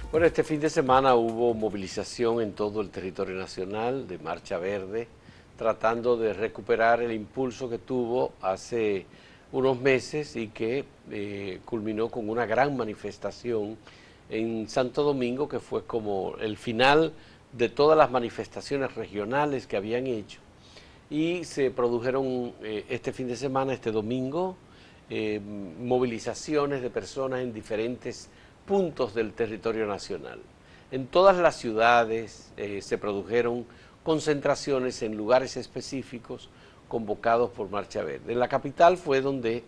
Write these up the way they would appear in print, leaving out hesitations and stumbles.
Bueno, este fin de semana hubo movilización en todo el territorio nacional de Marcha Verde, tratando de recuperar el impulso que tuvo hace unos meses y que culminó con una gran manifestación en Santo Domingo, que fue como el final de todas las manifestaciones regionales que habían hecho. Y se produjeron este fin de semana, este domingo, movilizaciones de personas en diferentes puntos del territorio nacional. En todas las ciudades se produjeron concentraciones en lugares específicos convocados por Marcha Verde. En la capital fue donde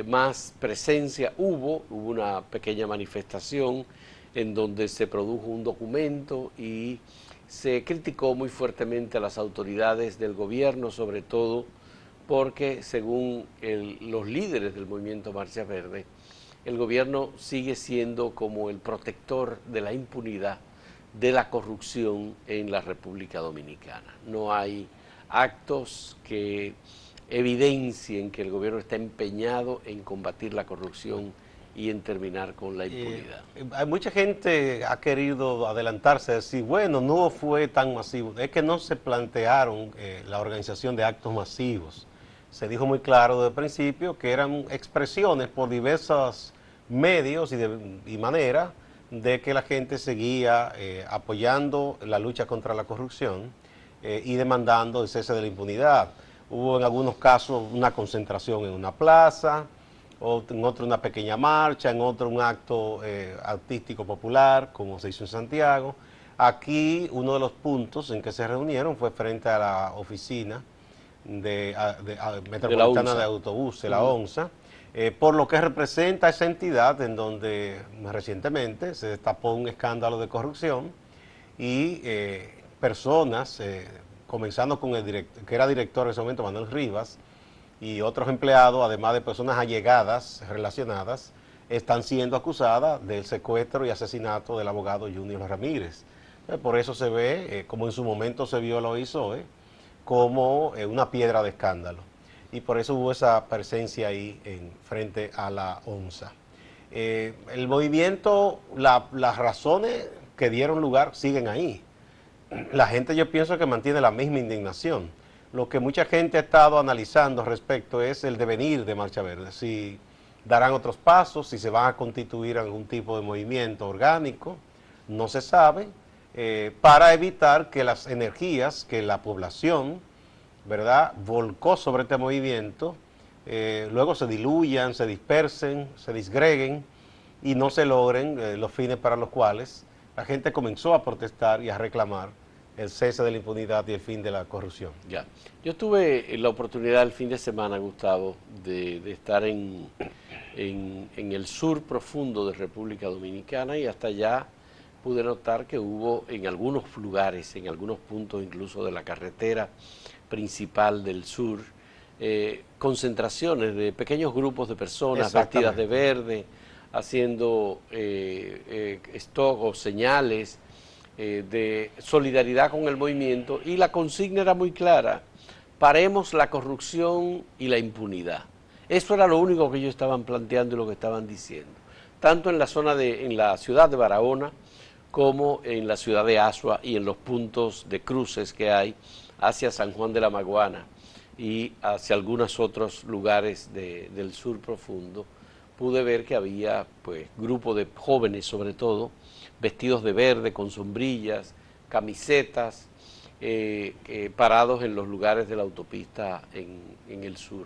más presencia hubo una pequeña manifestación en donde se produjo un documento y se criticó muy fuertemente a las autoridades del gobierno, sobre todo porque según los líderes del movimiento Marcha Verde, el gobierno sigue siendo como el protector de la impunidad, de la corrupción en la República Dominicana. No hay actos que evidencien que el gobierno está empeñado en combatir la corrupción y en terminar con la impunidad. Hay mucha gente ha querido adelantarse, decir, bueno, no fue tan masivo. Es que no se plantearon la organización de actos masivos. Se dijo muy claro desde el principio que eran expresiones por diversos medios y maneras de que la gente seguía apoyando la lucha contra la corrupción y demandando el cese de la impunidad. Hubo en algunos casos una concentración en una plaza, en otro una pequeña marcha, en otro un acto artístico popular, como se hizo en Santiago. Aquí uno de los puntos en que se reunieron fue frente a la oficina metropolitana de autobuses, la ONSA, por lo que representa esa entidad en donde recientemente se destapó un escándalo de corrupción y personas, comenzando con el director, que era director en ese momento, Manuel Rivas, y otros empleados, además de personas allegadas, relacionadas, están siendo acusadas del secuestro y asesinato del abogado Junior Ramírez. Por eso se ve, como en su momento se vio lo hizo, como una piedra de escándalo. Y por eso hubo esa presencia ahí frente a la ONSA. El movimiento, las razones que dieron lugar siguen ahí. La gente, yo pienso que mantiene la misma indignación. Lo que mucha gente ha estado analizando respecto es el devenir de Marcha Verde, si darán otros pasos, si se van a constituir algún tipo de movimiento orgánico, no se sabe, para evitar que las energías que la población, ¿verdad?, volcó sobre este movimiento, luego se diluyan, se dispersen, se disgreguen y no se logren los fines para los cuales la gente comenzó a protestar y a reclamar el cese de la impunidad y el fin de la corrupción. Ya. Yo tuve la oportunidad el fin de semana, Gustavo, de estar en el sur profundo de República Dominicana y hasta allá pude notar que hubo en algunos lugares, en algunos puntos incluso de la carretera principal del sur, concentraciones de pequeños grupos de personas vestidas de verde, haciendo stock o señales de solidaridad con el movimiento, y la consigna era muy clara: paremos la corrupción y la impunidad. Eso era lo único que ellos estaban planteando y lo que estaban diciendo, tanto en la en la ciudad de Barahona como en la ciudad de Asua y en los puntos de cruces que hay hacia San Juan de la Maguana y hacia algunos otros lugares del sur profundo. Pude ver que había pues grupos de jóvenes, sobre todo, vestidos de verde, con sombrillas, camisetas, parados en los lugares de la autopista en el sur.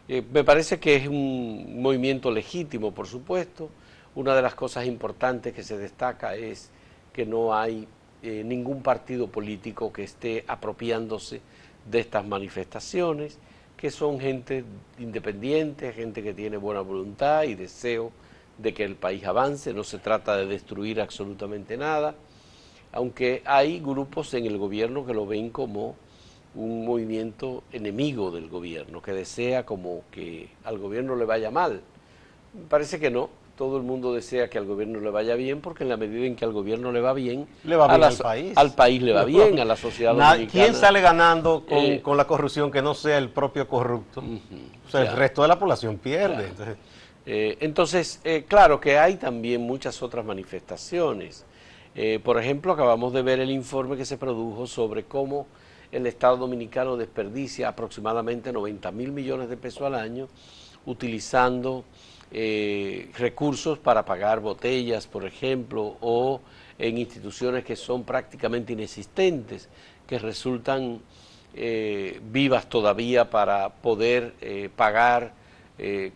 Me parece que es un movimiento legítimo, por supuesto. Una de las cosas importantes que se destaca es que no hay ningún partido político que esté apropiándose de estas manifestaciones, que son gente independiente, gente que tiene buena voluntad y deseo de que el país avance. No se trata de destruir absolutamente nada, aunque hay grupos en el gobierno que lo ven como un movimiento enemigo del gobierno, que desea como que al gobierno le vaya mal. Me parece que no. Todo el mundo desea que al gobierno le vaya bien, porque en la medida en que al gobierno le va bien al país le va bien, a la sociedad dominicana. ¿Quién sale ganando con la corrupción que no sea el propio corrupto? O sea, el resto de la población pierde. Claro. Entonces, claro que hay también muchas otras manifestaciones. Por ejemplo, acabamos de ver el informe que se produjo sobre cómo el Estado Dominicano desperdicia aproximadamente 90.000 millones de pesos al año utilizando recursos para pagar botellas, por ejemplo, o en instituciones que son prácticamente inexistentes, que resultan vivas todavía para poder pagar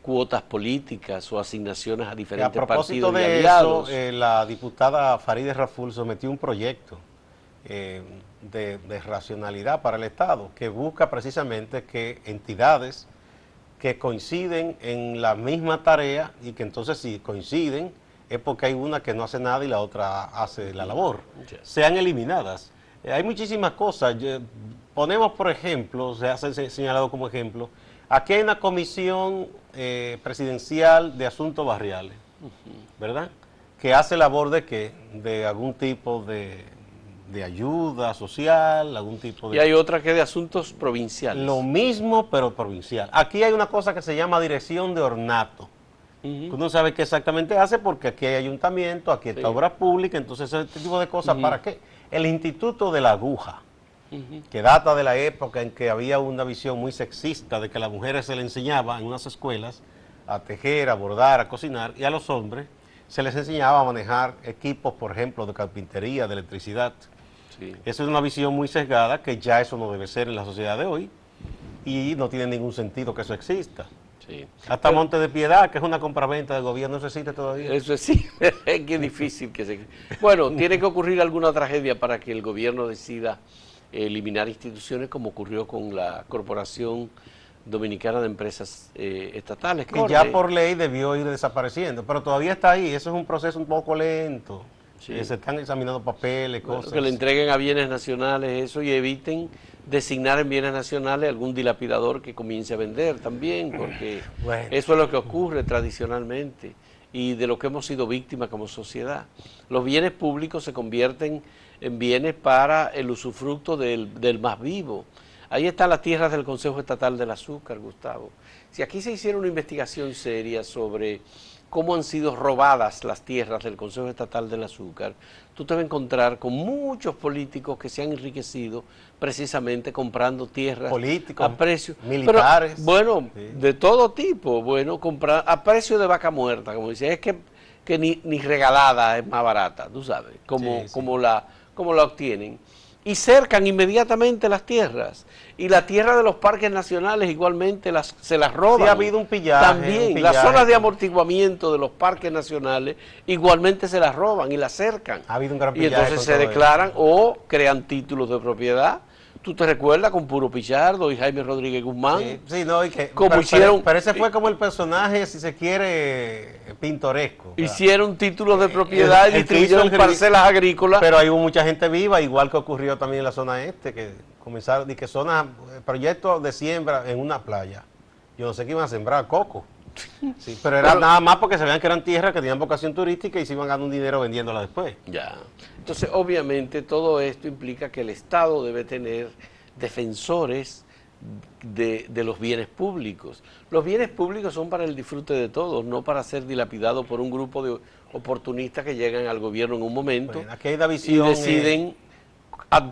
cuotas políticas o asignaciones a diferentes partidos y aliados. La diputada Farideh Raful sometió un proyecto de racionalidad para el Estado que busca precisamente que entidades que coinciden en la misma tarea y que entonces si coinciden es porque hay una que no hace nada y la otra hace la labor, sean eliminadas. Hay muchísimas cosas. Ponemos, por ejemplo, se ha señalado como ejemplo, aquí hay una comisión presidencial de asuntos barriales, ¿verdad? Que hace labor de qué? De algún tipo de ayuda social, algún tipo de... Y hay otra que es de asuntos provinciales. Lo mismo, pero provincial. Aquí hay una cosa que se llama dirección de ornato. Uno sabe qué exactamente hace porque aquí hay ayuntamiento, aquí está obra pública, entonces este tipo de cosas, ¿para qué? El Instituto de la Aguja, que data de la época en que había una visión muy sexista de que a las mujeres se les enseñaba en unas escuelas a tejer, a bordar, a cocinar, y a los hombres se les enseñaba a manejar equipos, por ejemplo, de carpintería, de electricidad. Sí. Esa es una visión muy sesgada que ya eso no debe ser en la sociedad de hoy y no tiene ningún sentido que eso exista. Sí. Hasta pero, Monte de Piedad, que es una compraventa del gobierno, ¿eso existe todavía? Eso sí, es que difícil que se... Bueno, tiene que ocurrir alguna tragedia para que el gobierno decida eliminar instituciones como ocurrió con la Corporación Dominicana de Empresas Estatales. Que ya por ley debió ir desapareciendo, pero todavía está ahí, eso es un proceso un poco lento. Sí. Se están examinando papeles, cosas. Que le entreguen a bienes nacionales eso y eviten designar en bienes nacionales algún dilapidador que comience a vender también, porque eso es lo que ocurre tradicionalmente y de lo que hemos sido víctimas como sociedad. Los bienes públicos se convierten en bienes para el usufructo del más vivo. Ahí están las tierras del Consejo Estatal del Azúcar, Gustavo. Si aquí se hiciera una investigación seria sobre cómo han sido robadas las tierras del Consejo Estatal del Azúcar, tú te vas a encontrar con muchos políticos que se han enriquecido precisamente comprando tierras políticos, a precio, militares. Pero, bueno, sí, de todo tipo, bueno, comprar a precio de vaca muerta, como dice, es que ni regalada es más barata, tú sabes, como la obtienen. Y cercan inmediatamente las tierras. Y la tierra de los parques nacionales igualmente se las roban. Sí, ha habido un pillaje. También, las zonas de amortiguamiento de los parques nacionales igualmente se las roban y las cercan. Ha habido un gran pillaje. Y entonces se declaran o crean títulos de propiedad. ¿Tú te recuerdas con Puro Pichardo y Jaime Rodríguez Guzmán? Sí, no, y que, como hicieron, pero ese fue como el personaje, si se quiere, pintoresco. Hicieron títulos de propiedad y distribuyeron parcelas agrícolas. Pero hay mucha gente viva, igual que ocurrió también en la zona este, que comenzaron, y que zonas, proyectos de siembra en una playa. Yo no sé qué iban a sembrar, coco. Sí, pero era nada más porque se veían que eran tierras que tenían vocación turística y se iban ganando un dinero vendiéndola después. Ya. Entonces, obviamente, todo esto implica que el Estado debe tener defensores de los bienes públicos. Los bienes públicos son para el disfrute de todos, no para ser dilapidados por un grupo de oportunistas que llegan al gobierno en un momento bueno, aquí hay una visión, y deciden,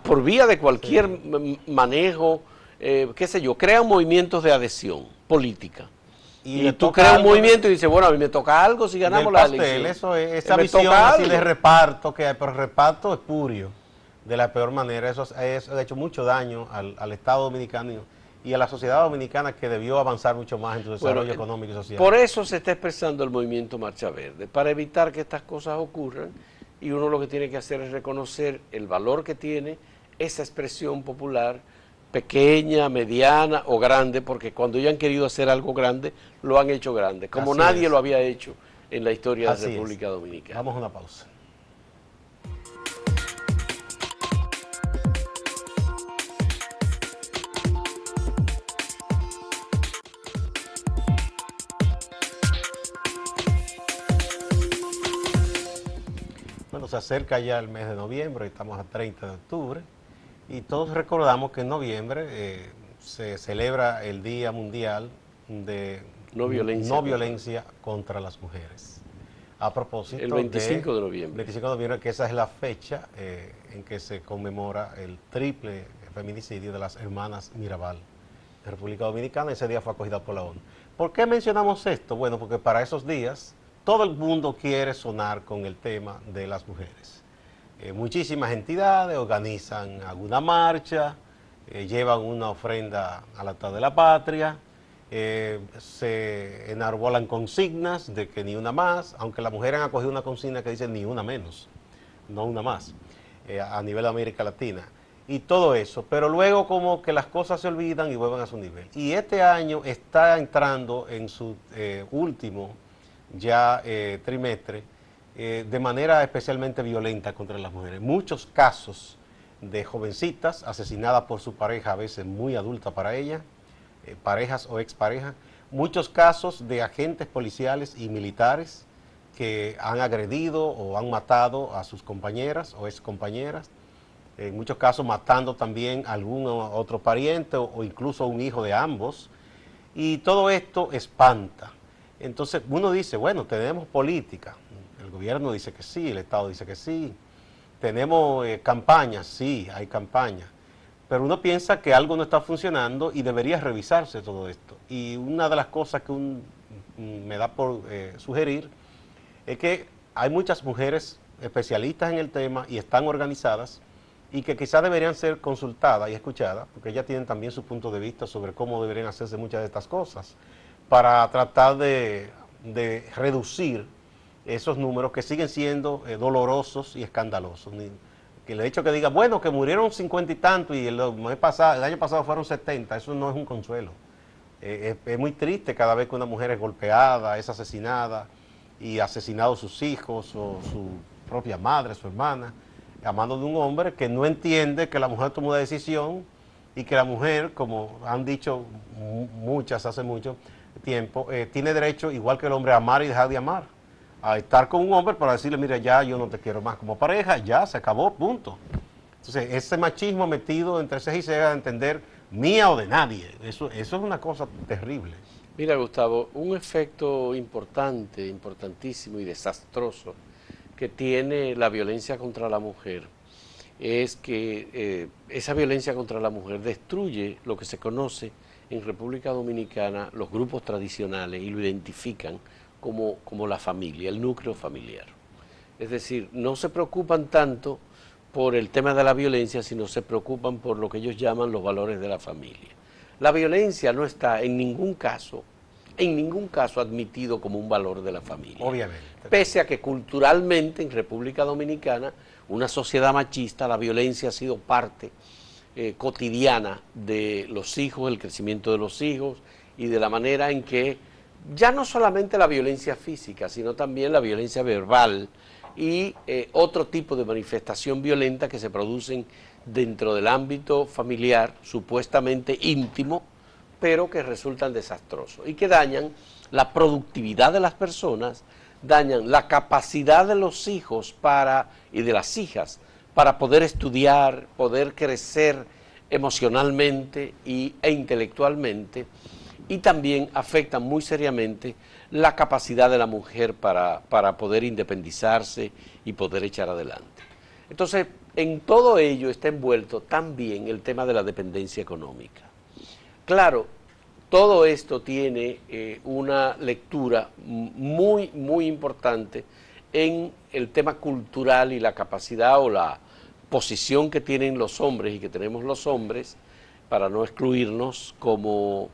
por vía de cualquier manejo, qué sé yo, crean movimientos de adhesión política. Y tú creas un movimiento y dices, bueno, a mí me toca algo si ganamos la elección. Eso es, esa visión así de reparto que hay, pero el reparto espurio, de la peor manera. Eso ha hecho mucho daño al Estado Dominicano y a la sociedad dominicana, que debió avanzar mucho más en su desarrollo económico y social. Por eso se está expresando el movimiento Marcha Verde, para evitar que estas cosas ocurran, y uno lo que tiene que hacer es reconocer el valor que tiene esa expresión popular, pequeña, mediana o grande, porque cuando ellos han querido hacer algo grande, lo han hecho grande, como nadie lo había hecho en la historia de la República Dominicana. Vamos a una pausa. Bueno, se acerca ya el mes de noviembre, estamos a 30 de octubre. Y todos recordamos que en noviembre se celebra el Día Mundial de no violencia contra las mujeres. A propósito el 25 de noviembre. 25 de noviembre, que esa es la fecha en que se conmemora el triple feminicidio de las hermanas Mirabal en República Dominicana. Ese día fue acogida por la ONU. ¿Por qué mencionamos esto? Bueno, porque para esos días todo el mundo quiere sonar con el tema de las mujeres. Muchísimas entidades organizan alguna marcha, llevan una ofrenda al altar de la patria, se enarbolan consignas de que ni una más, aunque las mujeres han acogido una consigna que dice ni una menos, no una más, a nivel de América Latina. Y todo eso, pero luego como que las cosas se olvidan y vuelven a su nivel. Y este año está entrando en su último ya trimestre de manera especialmente violenta contra las mujeres. Muchos casos de jovencitas asesinadas por su pareja, a veces muy adulta para ella, parejas o exparejas. Muchos casos de agentes policiales y militares que han agredido o han matado a sus compañeras o excompañeras. En muchos casos matando también a algún otro pariente o incluso a un hijo de ambos. Y todo esto espanta. Entonces uno dice, bueno, tenemos política. El gobierno dice que sí, el Estado dice que sí. Tenemos campañas, sí, hay campañas. Pero uno piensa que algo no está funcionando y debería revisarse todo esto. Y una de las cosas que me da por sugerir es que hay muchas mujeres especialistas en el tema y están organizadas y que quizás deberían ser consultadas y escuchadas, porque ellas tienen también su punto de vista sobre cómo deberían hacerse muchas de estas cosas, para tratar de reducir esos números que siguen siendo dolorosos y escandalosos. Que el hecho que diga, bueno, que murieron 50 y tanto y el año pasado fueron 70, eso no es un consuelo. Es muy triste cada vez que una mujer es golpeada, es asesinada y asesinado sus hijos o su propia madre, su hermana, a manos de un hombre que no entiende que la mujer tomó una decisión y que la mujer, como han dicho muchas hace mucho tiempo, tiene derecho, igual que el hombre, a amar y dejar de amar. A estar con un hombre para decirle, mira, ya yo no te quiero más como pareja, ya se acabó, punto. Entonces, ese machismo metido entre ceja y ceja de entender mía o de nadie, eso es una cosa terrible. Mira, Gustavo, un efecto importante, importantísimo y desastroso que tiene la violencia contra la mujer es que esa violencia contra la mujer destruye lo que se conoce en República Dominicana, los grupos tradicionales, y lo identifican como la familia, el núcleo familiar. Es decir, no se preocupan tanto por el tema de la violencia, sino se preocupan por lo que ellos llaman los valores de la familia. La violencia no está en ningún caso admitido como un valor de la familia. Obviamente. Pese a que culturalmente en República Dominicana, una sociedad machista, la violencia ha sido parte cotidiana de los hijos, el crecimiento de los hijos y de la manera en que ya no solamente la violencia física, sino también la violencia verbal y otro tipo de manifestación violenta que se producen dentro del ámbito familiar, supuestamente íntimo, pero que resultan desastrosos y que dañan la productividad de las personas, dañan la capacidad de los hijos y de las hijas para poder estudiar, poder crecer emocionalmente e intelectualmente, y también afectan muy seriamente la capacidad de la mujer para poder independizarse y poder echar adelante. Entonces, en todo ello está envuelto también el tema de la dependencia económica. Claro, todo esto tiene una lectura muy, muy importante en el tema cultural y la capacidad o la posición que tienen los hombres y que tenemos los hombres, para no excluirnos, como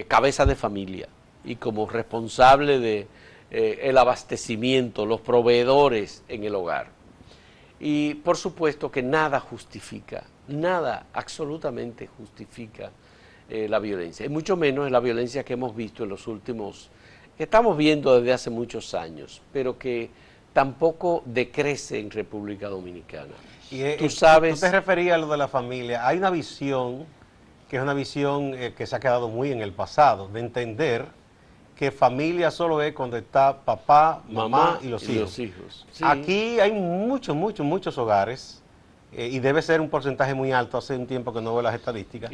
cabeza de familia y como responsable de el abastecimiento, los proveedores en el hogar. Y por supuesto que nada justifica, nada absolutamente justifica la violencia, y mucho menos la violencia que hemos visto en los últimos, que estamos viendo desde hace muchos años, pero que tampoco decrece en República Dominicana. Y, tú sabes... Tú te referías a lo de la familia. Hay una visión que es una visión que se ha quedado muy en el pasado, de entender que familia solo es cuando está papá, mamá y los hijos. Sí. Aquí hay muchos hogares y debe ser un porcentaje muy alto, hace un tiempo que no veo las estadísticas,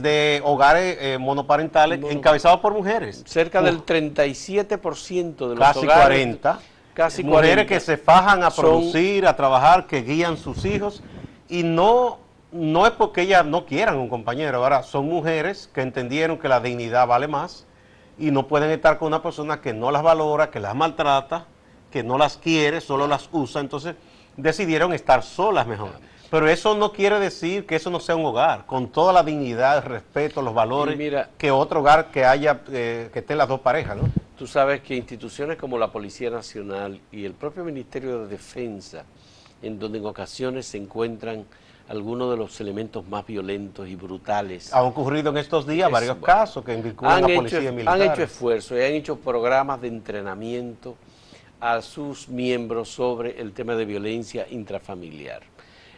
de hogares monoparentales encabezados por mujeres. Cerca del 37% de los casi hogares. 40. Casi mujeres 40. que se fajan a producir, a trabajar, que guían sus hijos, y no es porque ellas no quieran un compañero, ahora son mujeres que entendieron que la dignidad vale más y no pueden estar con una persona que no las valora, que las maltrata, que no las quiere, solo las usa, entonces decidieron estar solas mejor. Pero eso no quiere decir que eso no sea un hogar, con toda la dignidad, el respeto, los valores, que otro hogar que haya, que estén las dos parejas, ¿no? Tú sabes que instituciones como la Policía Nacional y el propio Ministerio de Defensa, en donde en ocasiones se encuentran algunos de los elementos más violentos y brutales. Ha ocurrido en estos días varios casos que vinculan a policía y militares. Han hecho esfuerzos y han hecho programas de entrenamiento a sus miembros sobre el tema de violencia intrafamiliar.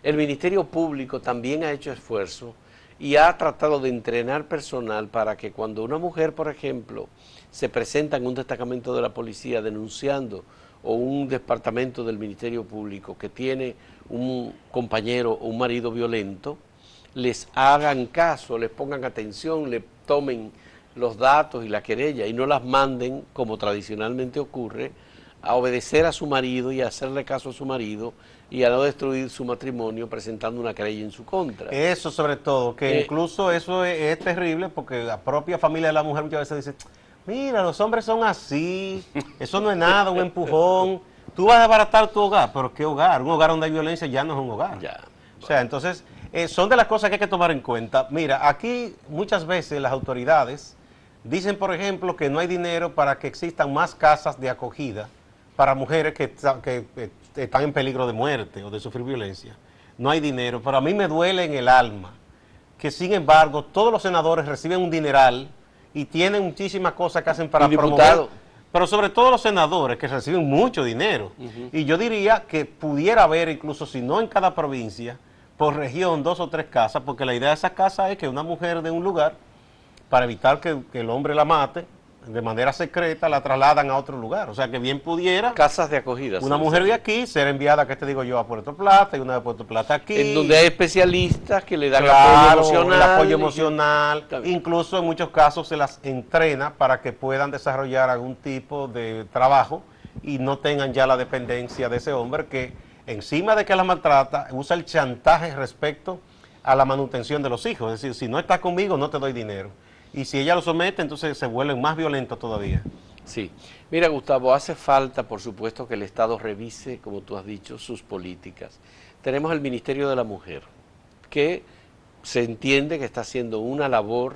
El Ministerio Público también ha hecho esfuerzos y ha tratado de entrenar personal para que cuando una mujer, por ejemplo, se presenta en un destacamento de la policía denunciando o un departamento del Ministerio Público que tiene un compañero o un marido violento, les hagan caso, les pongan atención, le tomen los datos y la querella y no las manden, como tradicionalmente ocurre, a obedecer a su marido y a hacerle caso a su marido y a no destruir su matrimonio presentando una querella en su contra. Eso sobre todo, que incluso eso es terrible porque la propia familia de la mujer muchas veces dice, mira, los hombres son así, eso no es nada, un empujón, tú vas a desbaratar tu hogar, pero ¿qué hogar? Un hogar donde hay violencia ya no es un hogar. Ya, bueno. O sea, entonces, son de las cosas que hay que tomar en cuenta. Mira, aquí muchas veces las autoridades dicen, por ejemplo, que no hay dinero para que existan más casas de acogida para mujeres que están en peligro de muerte o de sufrir violencia. No hay dinero, pero a mí me duele en el alma que, sin embargo, todos los senadores reciben un dineral y tienen muchísimas cosas que hacen para promover, pero sobre todo los senadores que reciben mucho dinero. Y yo diría que pudiera haber, incluso si no en cada provincia, por región, 2 o 3 casas, porque la idea de esa casa es que una mujer de un lugar, para evitar que el hombre la mate, de manera secreta la trasladan a otro lugar. O sea, que bien pudiera casas de acogida. Una mujer de aquí ser enviada, ¿qué te digo yo?, a Puerto Plata y una de Puerto Plata aquí. En donde hay especialistas que le dan apoyo emocional. El apoyo emocional. Incluso en muchos casos se las entrena para que puedan desarrollar algún tipo de trabajo y no tengan ya la dependencia de ese hombre que, encima de que la maltrata, usa el chantaje respecto a la manutención de los hijos. Es decir, si no estás conmigo, no te doy dinero. Y si ella lo somete, entonces se vuelven más violentos todavía. Sí. Mira, Gustavo, hace falta, por supuesto, que el Estado revise, como tú has dicho, sus políticas. Tenemos el Ministerio de la Mujer, que se entiende que está haciendo una labor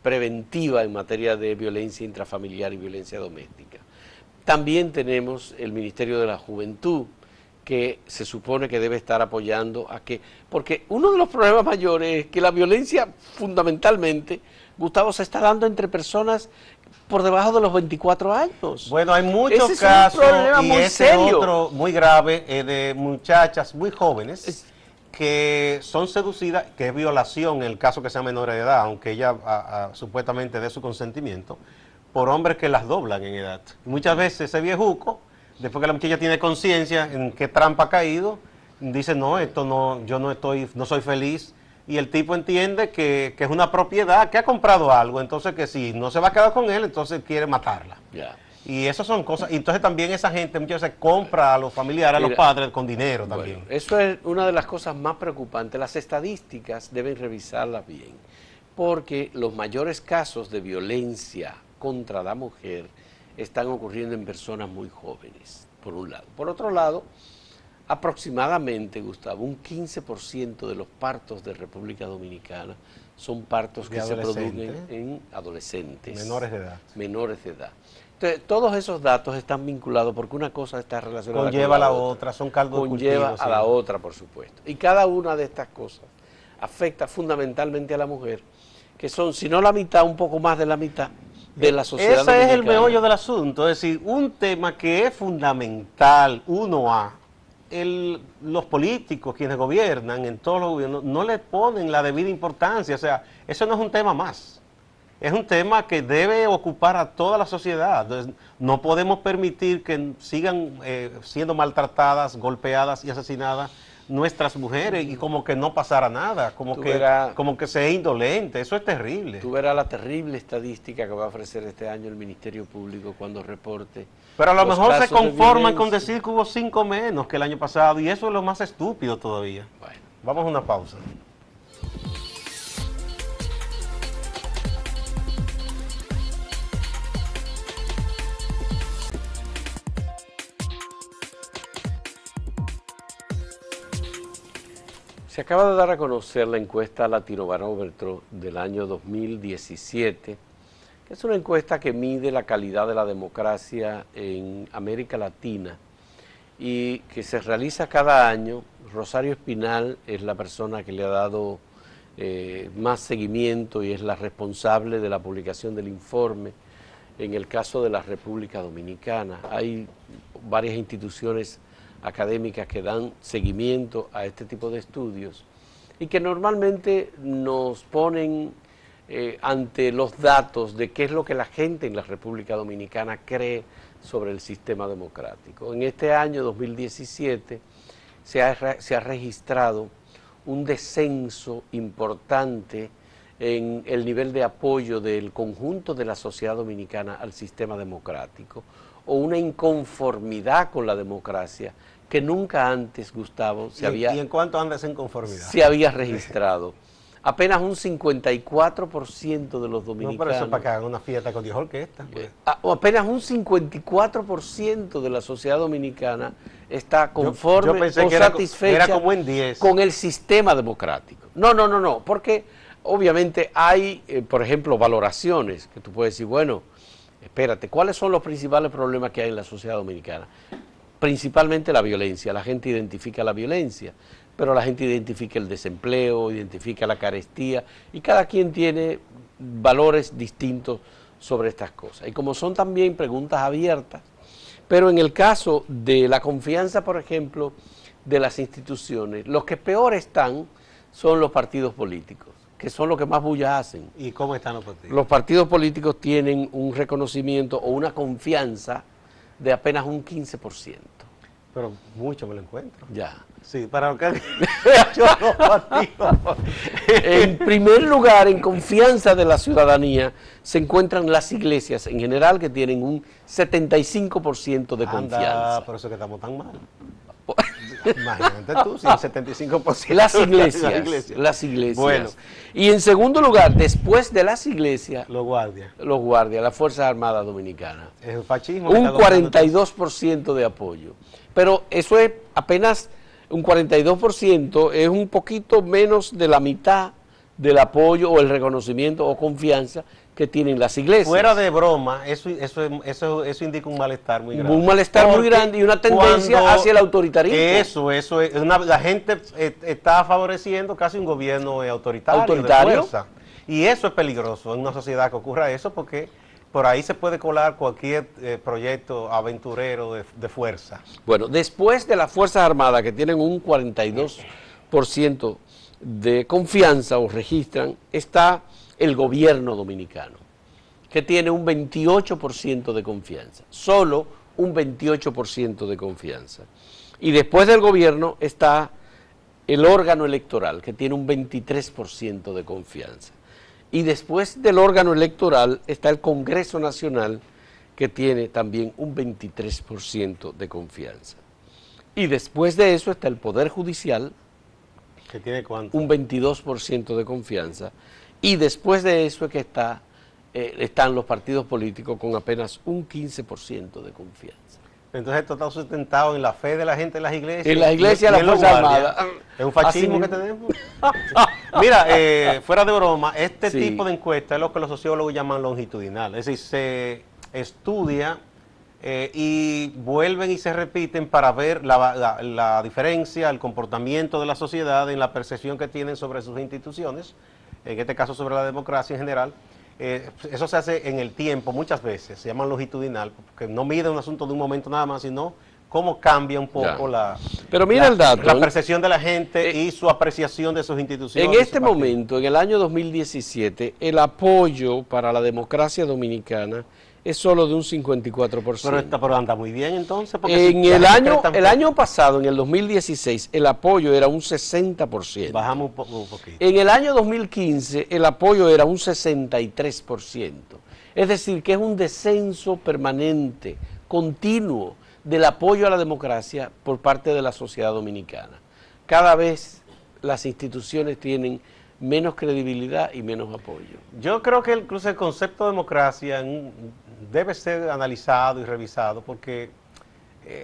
preventiva en materia de violencia intrafamiliar y violencia doméstica. También tenemos el Ministerio de la Juventud, que se supone que debe estar apoyando a que... Porque uno de los problemas mayores es que la violencia, fundamentalmente, Gustavo, se está dando entre personas por debajo de los 24 años. Bueno, hay muchos casos, y ese es otro muy grave, de muchachas muy jóvenes que son seducidas, que es violación en el caso que sea menor de edad, aunque ella supuestamente dé su consentimiento, por hombres que las doblan en edad. Y muchas veces ese viejuco, después que la muchacha tiene conciencia en qué trampa ha caído, dice, no, esto no, yo no soy feliz. Y el tipo entiende que es una propiedad, que ha comprado algo, entonces que si no se va a quedar con él, entonces quiere matarla. Yeah. Y esas son cosas, y entonces también esa gente muchas veces compra a los familiares, a los padres con dinero también. Bueno, eso es una de las cosas más preocupantes. Las estadísticas deben revisarlas bien, porque los mayores casos de violencia contra la mujer están ocurriendo en personas muy jóvenes, por un lado. Por otro lado, aproximadamente, Gustavo, un 15% de los partos de República Dominicana son partos que se producen en adolescentes. Menores de edad. Menores de edad. Entonces, todos esos datos están vinculados porque una cosa está relacionada conlleva con la otra, son caldos de cultivo. Conlleva a la otra, por supuesto. Y cada una de estas cosas afecta fundamentalmente a la mujer, que son, si no la mitad, un poco más de la mitad de la sociedad dominicana. Ese es el meollo del asunto, es decir, un tema que es fundamental, los políticos, quienes gobiernan en todos los gobiernos, no le ponen la debida importancia. O sea, eso no es un tema más. Es un tema que debe ocupar a toda la sociedad. Entonces, no podemos permitir que sigan siendo maltratadas, golpeadas y asesinadas nuestras mujeres y como que no pasara nada, como que sea indolente. Eso es terrible. Tú verás la terrible estadística que va a ofrecer este año el Ministerio Público cuando reporte. Pero a lo mejor se conforman con decir que hubo 5 menos que el año pasado, y eso es lo más estúpido todavía. Bueno, vamos a una pausa. se acaba de dar a conocer la encuesta Latinobarómetro del año 2017, que es una encuesta que mide la calidad de la democracia en América Latina y que se realiza cada año. Rosario Espinal es la persona que le ha dado más seguimiento y es la responsable de la publicación del informe en el caso de la República Dominicana. Hay varias instituciones académicas que dan seguimiento a este tipo de estudios y que normalmente nos ponen ante los datos de qué es lo que la gente en la República Dominicana cree sobre el sistema democrático. En este año 2017 se ha registrado un descenso importante en el nivel de apoyo del conjunto de la sociedad dominicana al sistema democrático, o una inconformidad con la democracia que nunca antes, Gustavo, ¿Y en cuánto anda esa inconformidad? Se había registrado. Apenas un 54% de los dominicanos... No, pero eso para que hagan una fiesta con 10 orquestas. Pues. O apenas un 54% de la sociedad dominicana está conforme o satisfecha como en 10. Con el sistema democrático. No, porque obviamente hay, por ejemplo, valoraciones que tú puedes decir, bueno, espérate, ¿cuáles son los principales problemas que hay en la sociedad dominicana? Principalmente la violencia. La gente identifica la violencia, pero la gente identifica el desempleo, identifica la carestía, y cada quien tiene valores distintos sobre estas cosas. Y como son también preguntas abiertas, pero en el caso de la confianza, por ejemplo, de las instituciones, los que peor están son los partidos políticos, que son los que más bulla hacen. ¿Y cómo están los partidos? Los partidos políticos tienen un reconocimiento o una confianza de apenas un 15%. Pero mucho me lo encuentro. Ya. Sí, para lo que yo los partidos. En primer lugar, en confianza de la ciudadanía, se encuentran las iglesias en general, que tienen un 75% de confianza. Por eso que estamos tan mal. Imagínate tú, si el 75%. Las iglesias. Bueno. Y en segundo lugar, después de las iglesias, los guardias, las Fuerzas Armadas Dominicanas. El fascismo. Un 42% de apoyo. Pero eso es apenas un 42%, es un poquito menos de la mitad del apoyo o el reconocimiento o confianza que tienen las iglesias. Fuera de broma, eso indica un malestar muy grande. Un malestar muy grande y una tendencia hacia el autoritarismo. La gente está favoreciendo casi un gobierno autoritario. De fuerza. Y eso es peligroso en una sociedad que ocurra eso, porque por ahí se puede colar cualquier proyecto aventurero de fuerza. Bueno, después de las Fuerzas Armadas, que tienen un 42% de confianza o registran, está el gobierno dominicano, que tiene un 28% de confianza, solo un 28% de confianza. Y después del gobierno está el órgano electoral, que tiene un 23% de confianza. Y después del órgano electoral está el Congreso Nacional, que tiene también un 23% de confianza. Y después de eso está el Poder Judicial, ¿que tiene cuánto? Un 22% de confianza. Y después de eso es que están los partidos políticos con apenas un 15% de confianza. Entonces esto está sustentado en la fe de la gente en las iglesias. En las iglesias y las Fuerzas Armadas. Es un fascismo que tenemos. Mira, fuera de broma, tipo de encuesta es lo que los sociólogos llaman longitudinal. Es decir, se estudia y vuelven y se repiten para ver la diferencia, el comportamiento de la sociedad en la percepción que tienen sobre sus instituciones, en este caso sobre la democracia en general. Eso se hace en el tiempo muchas veces, se llama longitudinal, porque no mide un asunto de un momento nada más, sino cómo cambia un poco la percepción de la gente y su apreciación de sus instituciones. En este momento, en el año 2017, el apoyo para la democracia dominicana es solo de un 54%. Pero anda muy bien entonces. Porque En el año pasado, en el 2016, el apoyo era un 60%. Bajamos un poquito. En el año 2015, el apoyo era un 63%. Es decir, que es un descenso permanente, continuo, del apoyo a la democracia por parte de la sociedad dominicana. Cada vez las instituciones tienen menos credibilidad y menos apoyo. Yo creo que incluso el concepto de democracia debe ser analizado y revisado porque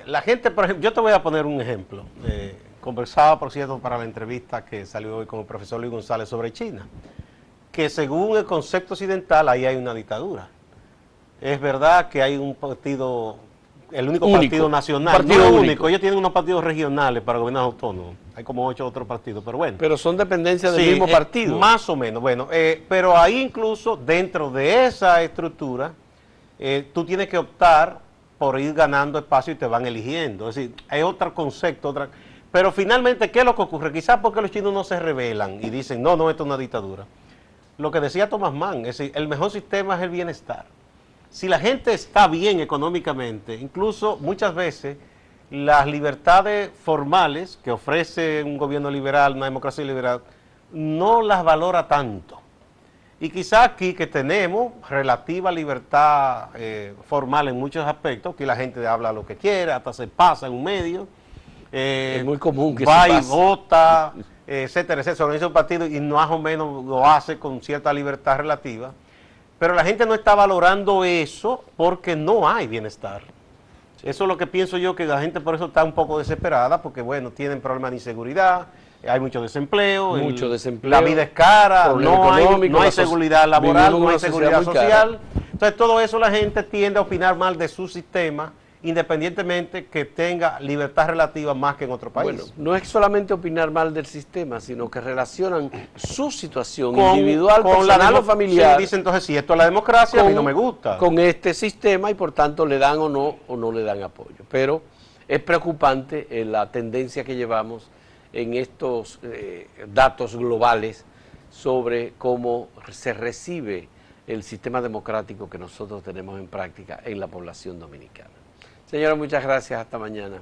la gente, por ejemplo, yo te voy a poner un ejemplo. Conversaba, por cierto, para la entrevista que salió hoy con el profesor Luis González sobre China, que según el concepto occidental ahí hay una dictadura. Es verdad que hay un partido, el único partido nacional, partido único. Ellos tienen unos partidos regionales para gobiernos autónomos. Hay como 8 otros partidos, pero bueno. Pero son dependencias del mismo partido. Más o menos, bueno. Pero ahí incluso, dentro de esa estructura, tú tienes que optar por ir ganando espacio y te van eligiendo. Es decir, hay otro concepto, pero finalmente, ¿qué es lo que ocurre? Quizás porque los chinos no se rebelan y dicen, no, esto es una dictadura. Lo que decía Thomas Mann, es decir, el mejor sistema es el bienestar. Si la gente está bien económicamente, incluso muchas veces las libertades formales que ofrece un gobierno liberal, una democracia liberal, no las valora tanto. Y quizás aquí que tenemos relativa libertad formal en muchos aspectos, que la gente habla lo que quiera, hasta se pasa en un medio. Es muy común que va se y vota, etcétera, etcétera, organiza un partido y más o menos lo hace con cierta libertad relativa. Pero la gente no está valorando eso porque no hay bienestar. Eso es lo que pienso yo, que la gente por eso está un poco desesperada, porque bueno, tienen problemas de inseguridad, hay mucho desempleo, la vida es cara, no hay seguridad laboral, no hay seguridad social. Entonces todo eso la gente tiende a opinar mal de su sistema, independientemente que tenga libertad relativa más que en otro país. Bueno, no es solamente opinar mal del sistema, sino que relacionan su situación individual, personal o familiar. Sí, dicen entonces, si esto es la democracia, a mí no me gusta. Con este sistema y por tanto le dan o no le dan apoyo. Pero es preocupante la tendencia que llevamos en estos datos globales sobre cómo se recibe el sistema democrático que nosotros tenemos en práctica en la población dominicana. Señora, muchas gracias. Hasta mañana.